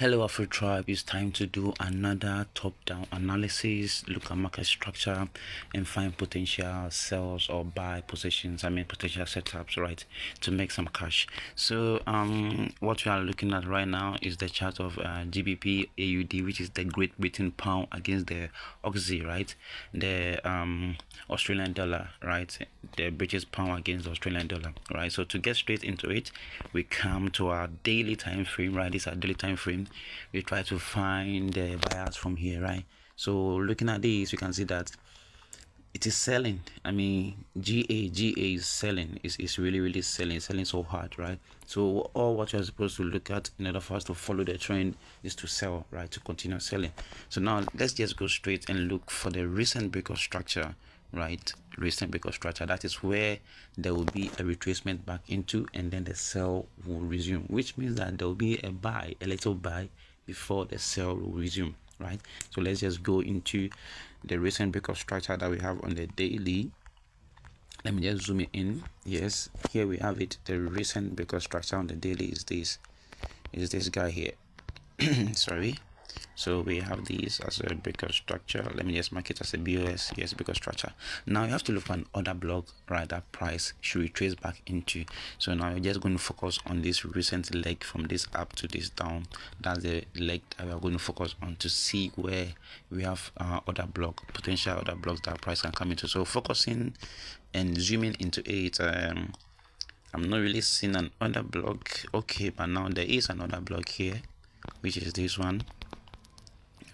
Hello Afro Tribe, it's time to do another top-down analysis, look at market structure and find potential sells or buy positions, potential setups, right, to make some cash. So what we are looking at right now is the chart of GBPAUD, which is the Great Britain pound against the Aussie, right, the Australian dollar, right, the British pound against the Australian dollar, right. So to get straight into it, we come to our daily time frame, right. This is our daily time frame. We try to find the buyers from here, right. So looking at this, you can see that it is selling. GA is selling. It's really selling so hard, right. So all what you're supposed to look at in order for us to follow the trend is to sell, right, to continue selling. So now let's just go straight and look for the recent break of structure, right. Recent break of structure, that is where there will be a retracement back into, and then the sell will resume, which means that there will be a little buy before the sell will resume, right. So let's just go into the recent break of structure that we have on the daily. Let me just zoom it in. Yes, here we have it. The recent break of structure on the daily is this guy here. Sorry. So we have these as a break of structure. Let me just mark it as a BOS. Yes, break of structure. Now you have to look for an order block, right, that price should retrace back into. So now you're just going to focus on this recent leg from this up to this down. That's the leg that we are going to focus on to see where we have order block, potential order blocks that price can come into. So focusing and zooming into it, I'm not really seeing an order block. Okay, but now there is an order block here, which is this one.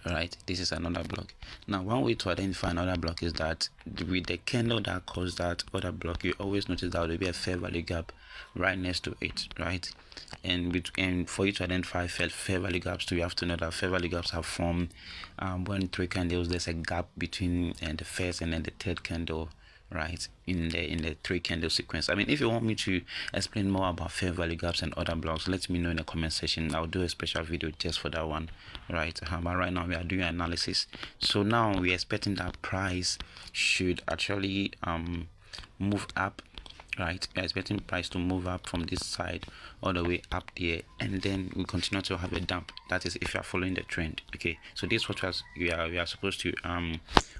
Right, this is another block. Now one way to identify another block is that with the candle that caused that other block, you always notice that there will be a fair value gap right next to it, right. And for you to identify fair value gaps too, you have to know that fair value gaps are formed when three candles, there's a gap between the first and then the third candle, right, in the three candle sequence. If you want me to explain more about fair value gaps and other blocks, let me know in the comment section. I'll do a special video just for that one, right. But right now we are doing analysis. So now we're expecting that price should actually move up, right. We're expecting price to move up from this side all the way up there, and then we continue to have a dump. That is if you are following the trend. Okay, so this is what we are supposed to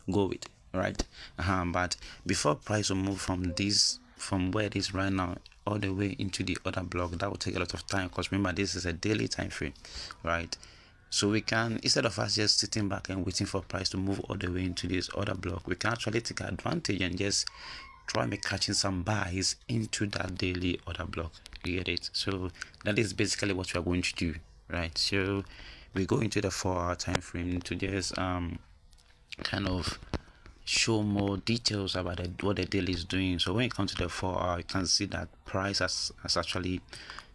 go with, right. But before price will move from where it is right now all the way into the other block, that will take a lot of time, because remember this is a daily time frame, right. So we can, instead of us just sitting back and waiting for price to move all the way into this other block, we can actually take advantage and just try me catching some buys into that daily order block. You get it? So that is basically what we are going to do, right. So we go into the 4-hour time frame to just kind of show more details about what the daily is doing. So when it comes to the 4-hour, you can see that price has actually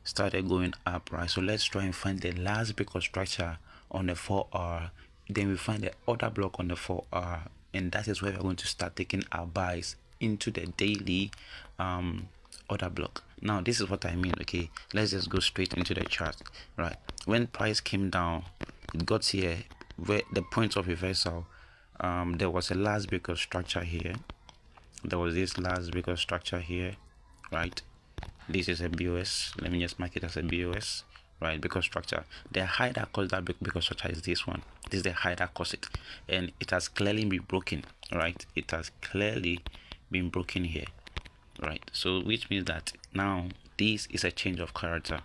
started going up, right. So let's try and find the last break of structure on the 4-hour, then we find the order block on the 4-hour, and that is where we're going to start taking our buys into the daily order block. Now this is what I mean. Okay, let's just go straight into the chart, right. When price came down, it got here where the point of reversal, there was a last break of structure here. There was this last break of structure here, right. This is a BOS. Let me just mark it as a BOS, right, because structure. The high that caused that because structure is this one. This is the high that caused it, and it has clearly been broken, right. It has clearly been broken here, right. So which means that now this is a change of character,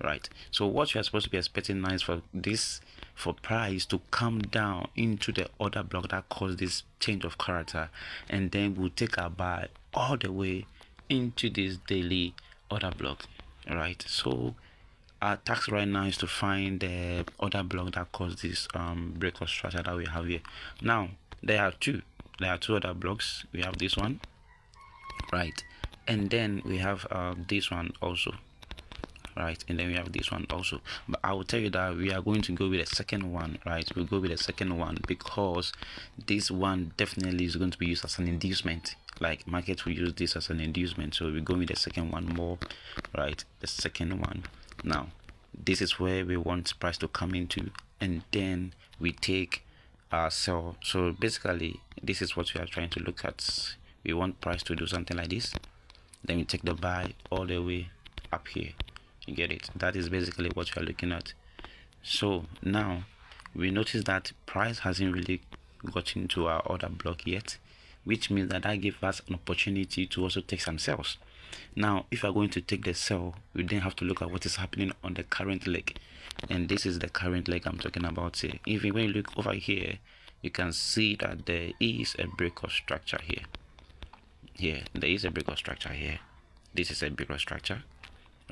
right. So what you are supposed to be expecting now is for price to come down into the order block that caused this change of character, and then we'll take our buy all the way into this daily order block, right. So our task right now is to find the order block that caused this break of structure that we have here. Now there are two other blocks. We have this one, right, and then we have this one also, right, and then we have this one also. But I will tell you that we are going to go with the second one, right. We'll go with the second one because this one definitely is going to be used as an inducement. Like market will use this as an inducement, so we're going with the second one more, right. The second one. Now this is where we want price to come into, and then we take our sell. So basically this is what we are trying to look at. We want price to do something like this, then we take the buy all the way up here. You get it? That is basically what you are looking at. So now we notice that price hasn't really gotten to our order block yet, which means that gives us an opportunity to also take some sells. Now if you are going to take the sell, we then have to look at what is happening on the current leg, and this is the current leg I'm talking about here. Even when you look over here, you can see that there is a break of structure here. There is a break of structure here. This is a break of structure,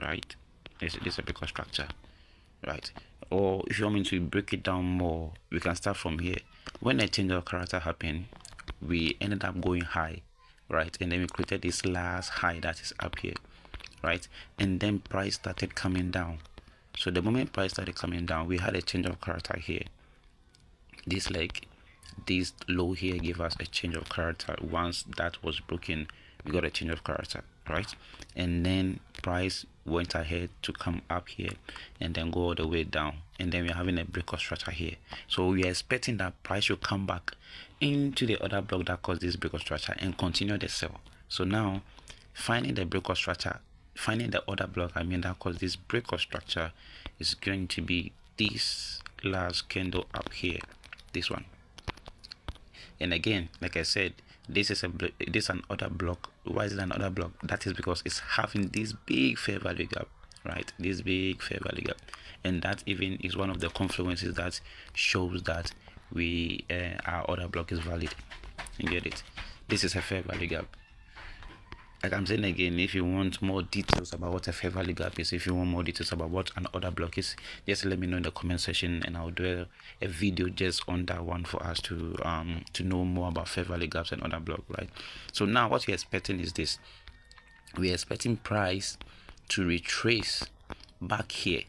right? This is a break of structure, right? Or if you want me to break it down more, we can start from here. When a change of character happened, we ended up going high, right? And then we created this last high that is up here, right? And then price started coming down. So the moment price started coming down, we had a change of character here. This leg, this low here gave us a change of character. Once that was broken, we got a change of character, right? And then price went ahead to come up here and then go all the way down, and then we're having a break of structure here. So we are expecting that price should come back into the other block that caused this break of structure and continue the sell. So now finding the break of structure, finding the other block, that caused this break of structure, is going to be this last candle up here, this one. And again, like I said, this is an order block. Why is it an order block? That is because it's having this big fair value gap, right? This big fair value gap, and that even is one of the confluences that shows that our order block is valid. You get it? This is a fair value gap. Like I'm saying again, if you want more details about what a fair value gap is, if you want more details about what an order block is, just let me know in the comment section, and I'll do a video just on that one for us to know more about fair value gaps and order block, right? So now what we're expecting is this. We're expecting price to retrace back here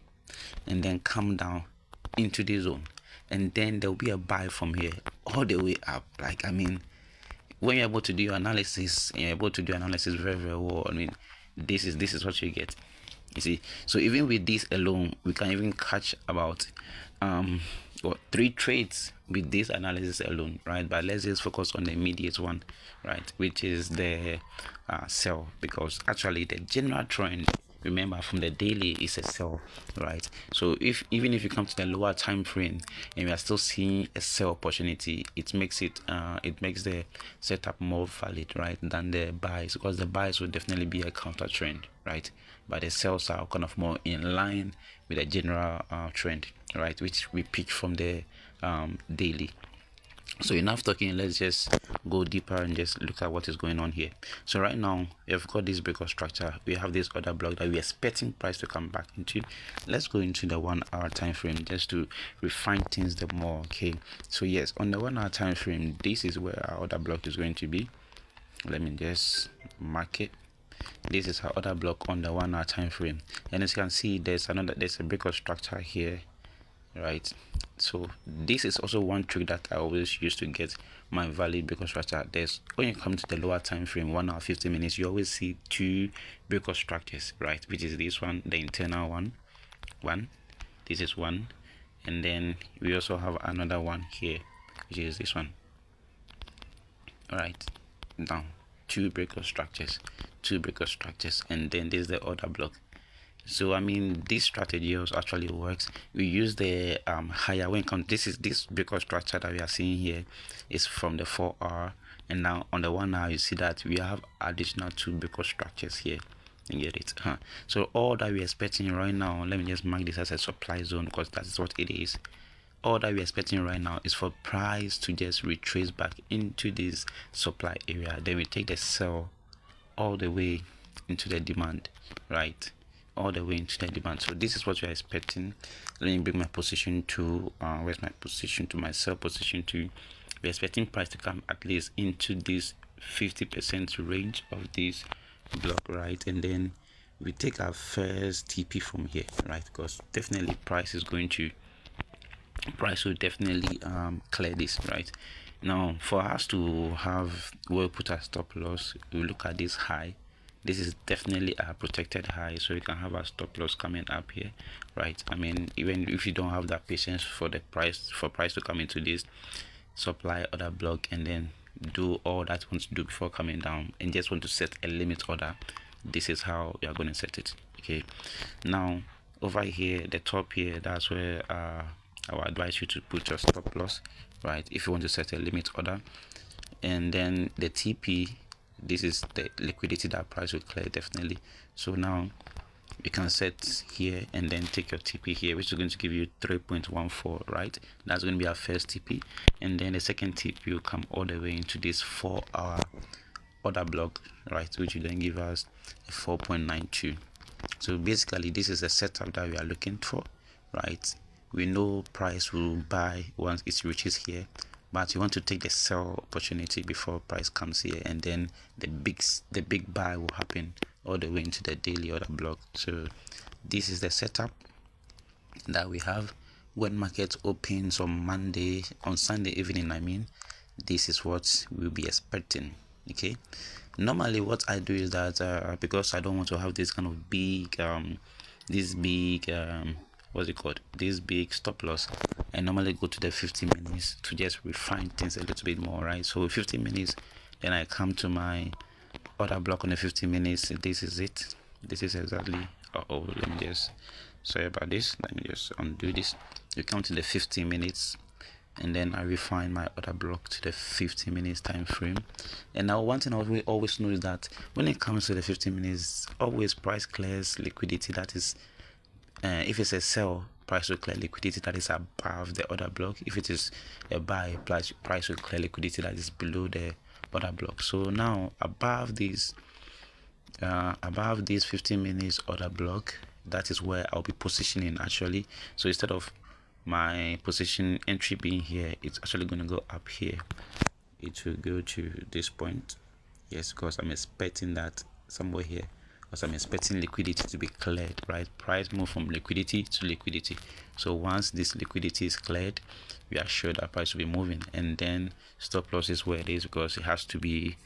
and then come down into this zone, and then there'll be a buy from here all the way up. Like, when you're able to do your analysis, and you're able to do analysis very, very well, this is what you get. You see, so even with this alone, we can even catch about 3 trades with this analysis alone, right? But let's just focus on the immediate one, right, which is the sell, because actually the general trend, remember, from the daily is a sell, right? So even if you come to the lower time frame and we are still seeing a sell opportunity, it makes the setup more valid, right, than the buys, because the buys will definitely be a counter trend, right? But the sells are kind of more in line with the general trend, right, which we pick from the daily. So enough talking, let's just go deeper and just look at what is going on here. So right now we've got this break of structure, we have this other block that we're expecting price to come back into. Let's go into the 1 hour time frame just to refine things the more. Okay, so yes, on the 1 hour time frame, this is where our other block is going to be. Let me just mark it. This is our other block on the 1 hour time frame, and as you can see, there's a break of structure here, right? So this is also one trick that I always use to get my valid break of structure. There's, when you come to the lower time frame, 1 hour 50 minutes, you always see 2 break of structures, right, which is this one, the internal one, this is one, and then we also have another one here, which is this one. All right, now 2 break of structures, and then there's the other block. So this strategy also actually works. We use the higher when this break of structure that we are seeing here is from the 4 hour, and now on the 1 hour you see that we have additional 2 break of structures here. You get it? So all that we're expecting right now, let me just mark this as a supply zone, because that is what it is. All that we're expecting right now is for price to just retrace back into this supply area, then we take the sell all the way into the demand, right? All the way into the demand. So this is what we're expecting. Let me bring my position to where's my position, to my sell position to. We're expecting price to come at least into this 50% range of this block, right? And then we take our first TP from here, right? Because definitely price will definitely clear this, right? Now for us to have where we put our stop loss, we look at this high. This is definitely a protected high, so you can have a stop loss coming up here, right? Even if you don't have that patience for price to come into this supply order block and then do all that you want to do before coming down, and just want to set a limit order, this is how you are going to set it. Okay, now over here, the top here, that's where I would advise you to put your stop loss, right, if you want to set a limit order. And then the TP, this is the liquidity that price will clear definitely. So now you can set here and then take your TP here, which is going to give you 3.14, right? That's going to be our first TP. And then the second TP will come all the way into this 4-hour order block, right, which will then give us a 4.92. So basically this is the setup that we are looking for, right? We know price will buy once it reaches here, but you want to take the sell opportunity before price comes here, and then the big buy will happen all the way into the daily order block. So this is the setup that we have. When market opens on Sunday evening, I mean, this is what we'll be expecting. Okay, normally what I do is that because I don't want to have this kind of big what's it called, this big stop loss, I normally go to the 15 minutes to just refine things a little bit more, right? So 15 minutes, then I come to my order block on the 15 minutes. This is it. This is exactly let me just, sorry about this, let me just undo this. You come to the 15 minutes, and then I refine my order block to the 15 minutes time frame. And now one thing I always know is that when it comes to the 15 minutes, always price clears liquidity that is if it's a sell, price will clear liquidity that is above the order block. If it is a buy, price will clear liquidity that is below the order block. So now above this 15 minutes order block, that is where I'll be positioning actually. So instead of my position entry being here, it's actually going to go up here. It will go to this point, yes, because I'm expecting that somewhere here, because I'm expecting liquidity to be cleared, right? Price move from liquidity to liquidity. So once this liquidity is cleared, we are sure that price will be moving. And then stop loss is where it is, because it has to be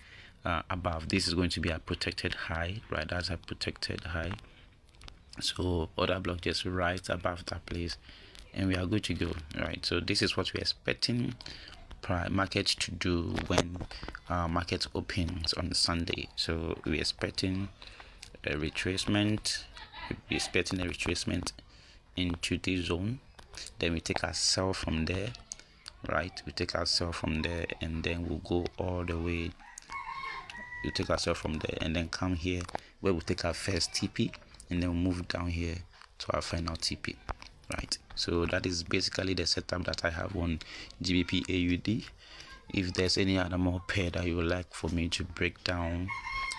above. This is going to be a protected high, right? That's a protected high. So order block just right above that place, and we are good to go, right? So this is what we're expecting market to do when market opens on Sunday. So we're expecting a retracement. We're expecting a retracement into this zone. Then we take our sell from there, right? We take our sell from there, and then we'll go all the way. We take our sell from there, and then come here where we take our first TP, and then we'll move down here to our final TP, right? So that is basically the setup that I have on GBPAUD. If there's any other more pair that you would like for me to break down,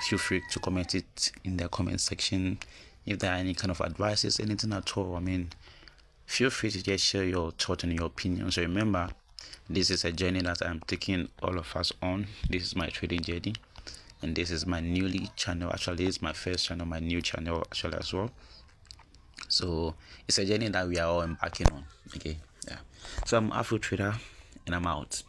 feel free to comment it in the comment section. If there are any kind of advices, anything at all, I mean, feel free to just share your thoughts and your opinions. So remember, this is a journey that I'm taking all of us on. This is my trading journey, and this is my newly channel. Actually, it's my first channel, my new channel actually as well. So it's a journey that we are all embarking on. Okay, yeah. So I'm Afro Trader, and I'm out.